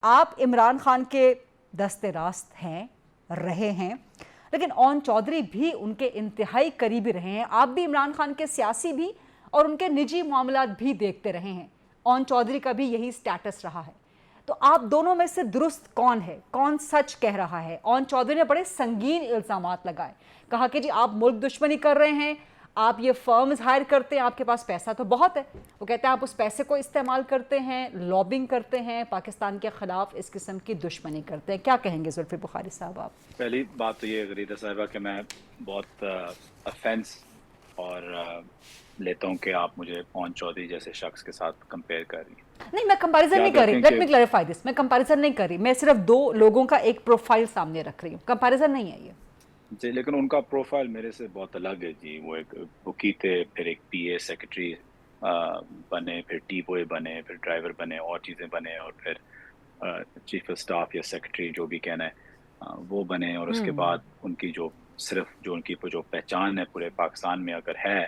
آپ عمران خان کے دست راست ہیں، رہے ہیں، لیکن اون چودھری بھی ان کے انتہائی قریبی رہے ہیں. آپ بھی عمران خان کے سیاسی بھی اور ان کے نجی معاملات بھی دیکھتے رہے ہیں. اون چودھری کا بھی یہی سٹیٹس رہا ہے. تو آپ دونوں میں سے درست کون ہے؟ کون سچ کہہ رہا ہے؟ اون چودھری نے بڑے سنگین الزامات لگائے. کہا کہ جی آپ ملک دشمنی کر رہے ہیں، آپ یہ فرمز ہائر کرتے ہیں، آپ کے پاس پیسہ تو بہت ہے. وہ کہتے ہیں آپ اس پیسے کو استعمال کرتے ہیں، لابنگ کرتے ہیں، پاکستان کے خلاف اس قسم کی دشمنی کرتے ہیں. کیا کہیں گے زلفی بخاری صاحب آپ؟ پہلی بات تو یہ غریدہ صاحبہ کہ میں بہت افینس اور لیتا ہوں کہ آپ مجھے اون چودھری جیسے شخص کے ساتھ کمپیئر کر رہی ہیں. نہیں، میں کمپیریزن نہیں یاد کر رہی. رکھیں لیٹ کہ می کلیریفائی دس. میں کمپیریزن نہیں کر رہی، میں صرف دو لوگوں کا ایک پروفائل سامنے رکھ رہی ہوں. کمپیریزن نہیں ہے یہ. جی، لیکن ان کا پروفائل میرے سے بہت الگ ہے جی. وہ ایک بکی تھے، پھر ایک پی اے سیکرٹری بنے، پھر ٹی بوائے بنے، پھر ڈرائیور بنے، اور چیزیں بنے، اور پھر چیف آف سٹاف یا سیکرٹری جو بھی کہنا ہے وہ بنے. اور اس کے بعد ان کی جو ان کی جو پہچان ہے پورے پاکستان میں اگر ہے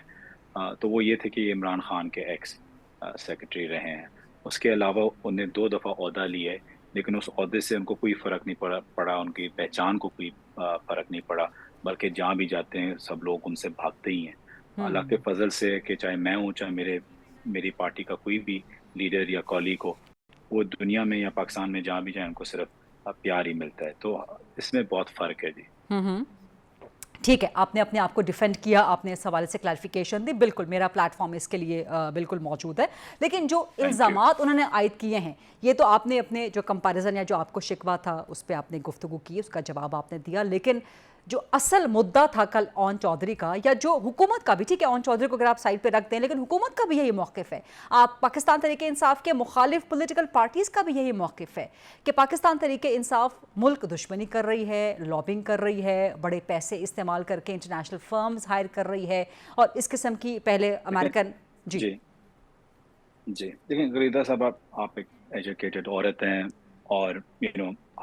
تو وہ یہ تھے کہ یہ عمران خان کے ایکس سیکرٹری رہے ہیں. اس کے علاوہ انہیں 2 دفعہ عہدہ لیے، لیکن اس عہدے سے ان کو کوئی فرق نہیں پڑا، ان کی پہچان کو کوئی فرق نہیں پڑا، بلکہ جہاں بھی جاتے ہیں سب لوگ ان سے بھاگتے ہی ہیں. اللہ کے فضل سے کہ چاہے میں ہوں، چاہے میری پارٹی کا کوئی بھی لیڈر یا کالیگ ہو، وہ دنیا میں یا پاکستان میں جہاں بھی جائیں ان کو صرف پیار ہی ملتا ہے. تو اس میں بہت فرق ہے جی. ٹھیک ہے، آپ نے اپنے آپ کو ڈیفینڈ کیا، آپ نے اس حوالے سے کلیریفیکیشن دی. بالکل میرا پلیٹ فارم اس کے لیے بالکل موجود ہے. لیکن جو تھینک یو. الزامات انہوں نے عائد کیے ہیں، یہ تو آپ نے اپنے جو کمپیریزن یا جو آپ کو شکوہ تھا اس پہ آپ نے گفتگو کی، اس کا جواب آپ نے دیا. لیکن جو اصل مدعا تھا کل اون چودھری کا، یا جو حکومت کا بھی، ٹھیک ہے اون چودھری کو اگر آپ سائڈ پہ رکھ دیں، لیکن حکومت کا بھی یہی موقف ہے، آپ پاکستان تحریک انصاف کے مخالف پولیٹیکل پارٹیز کا بھی یہی موقف ہے کہ پاکستان تحریک انصاف ملک دشمنی کر رہی ہے، لابنگ کر رہی ہے، بڑے پیسے استعمال کر کے انٹرنیشنل فرمز ہائر کر رہی ہے، اور اس قسم کی پہلے امریکن جی دیکھیں غریدہ صاحب، آپ ایک ایجوکیٹڈ عورت ہیں، اور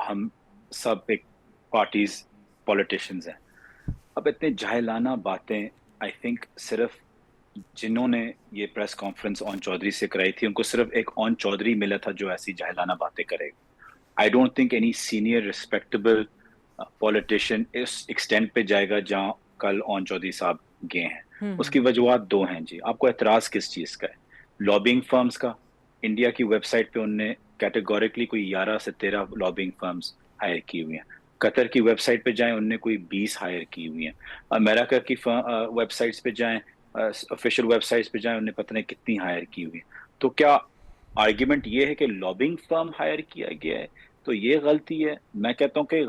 ہم سب ایک پارٹیز پولیٹیشنز ہیں. اب اتنے جاہلانہ باتیں آئی تھنک صرف جنہوں نے یہ پریس کانفرنس اون چودھری سے کرائی تھی، ان کو صرف ایک اون چودھری ملا تھا جو ایسی جاہلانہ باتیں کرے گا. I don't think any senior respectable politician اس ایکسٹینٹ پہ جائے گا جہاں کل اون چودھری صاحب گئے ہیں. اس کی وجوہات 2 ہیں جی. آپ کو اعتراض کس چیز کا ہے؟ لابنگ فرمز کا. انڈیا کی ویب سائٹ پہ انہوں نے کیٹیگوریکلی کوئی 11 سے 13 لابنگ فرمز ہائر کی ہوئی ہیں. قطر کی ویب سائٹ پہ جائیں، انہوں نے کوئی 20 ہائر کی ہوئی ہیں. امریکہ کی ویب سائٹس پہ جائیں، آفیشیل ویب سائٹس پہ جائیں، انہوں نے پتہ نہیں کتنی ہائر کی ہوئی ہیں. تو کیا آرگیومنٹ یہ ہے کہ لابنگ فرم ہائر کیا گیا ہے؟ تو یہ غلطی ہے. میں کہتا ہوں کہ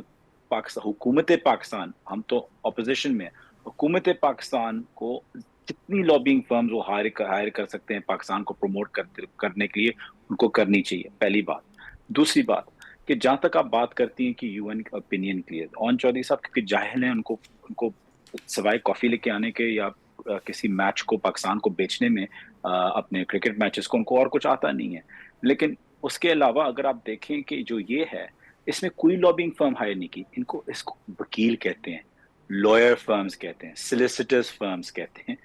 حکومت پاکستان، ہم تو اپوزیشن میں ہیں، حکومت پاکستان کو جتنی لابنگ فرمز وہ ہائر کر سکتے ہیں پاکستان کو پروموٹ کرنے کے لیے، ان کو کرنی چاہیے. پہلی بات. دوسری بات کہ جہاں تک آپ بات کرتی ہیں کہ یو این اوپینین کلیئر، اون چودھری صاحب کیونکہ جاہل ہیں، ان کو سوائے کافی لے کے آنے کے یا کسی میچ کو پاکستان کو بیچنے میں، اپنے کرکٹ میچز کو، ان کو اور کچھ آتا نہیں ہے. لیکن اس کے علاوہ اگر آپ دیکھیں کہ جو یہ ہے، اس میں کوئی لابنگ فرم ہائر نہیں کی. اس کو وکیل کہتے ہیں، لائر فرمز کہتے ہیں، سلیسیٹرز فرمز کہتے ہیں.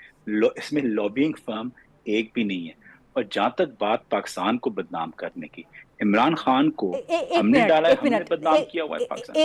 اس میں لابنگ فرم ایک بھی نہیں ہے. اور جہاں تک بات پاکستان کو بدنام کرنے کی، عمران خان کو ہم ایک نے ڈالا ہے، منٹ، ایک ہم نے منٹ، بدنام کیا ہوا ہے پاکستان.